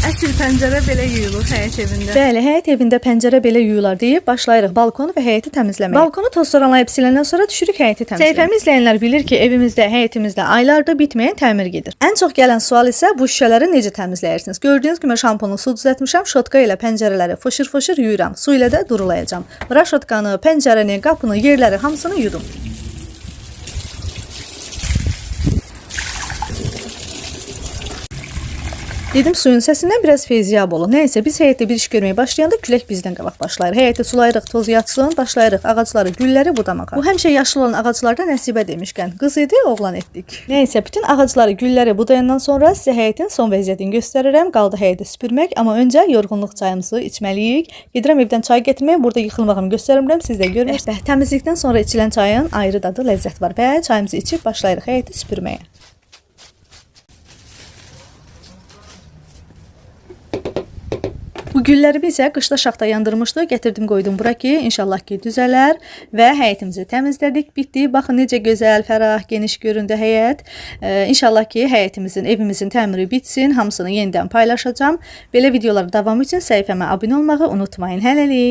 Əsl pəncərə belə yuyulur həyət evində. Bəli, həyət evində pəncərə belə yuyular deyib başlayırıq balkonu və həyəti təmizləməyə. Balkonu tozsoranlayıb siləndən sonra düşürük həyəti təmizləməyə. Səhifəmi izləyənlər bilir ki, evimizdə, həyətimizdə aylardır bitməyən təmir gedir. Ən çox gələn sual isə bu şüşələri necə təmizləyirsiniz? Gördüyünüz kimi şampunlu su düzəltmişəm, şotka ilə pəncərələri fışır-fışır yuyuram. Su ilə də durulayacağam. Bura şotkanı, pəncərəni, qapını, yerləri hamısını yudum. Dedim suyun səsindən biraz feyziyab olun. Nəysə biz həyətdə bir iş görməyə başlayanda külək bizdən qabaq başlayır. Həyəti sulayırıq, toz yatsın, başlayırıq ağacları, gülləri budamağa. Bu həmişə yaşıl olan ağaclarda nəsibə demişkən qız idi, oğlan etdik. Nəysə bütün ağacları, gülləri budayandan sonra sizə həyətin son vəziyyətini göstərirəm. Qaldı həyəti süpürmək, amma öncə yorğunluq çayımızı içməliyik. Gedirəm evdən çay gətirməyə, burada yıxılmağımı göstərirəm, siz də görürsünüz. Təmizlikdən sonra içilən çayın ayrı dadı, ləzzət var və çayımızı içib başlayırıq həyəti süpürməyə. Bu gülləri biz qışda şaxta yandırmışdıq, gətirdim qoydum bura ki, inşallah ki düzələr və həyətimizi təmizlədik, bitdi. Baxın necə gözəl, fərah, geniş göründü həyət. İnşallah ki həyətimizin, evimizin təmiri bitsin, hamısını yenidən paylaşacağam. Belə videoların davamı üçün səhifəmə abunə olmağı unutmayın. Hələlik.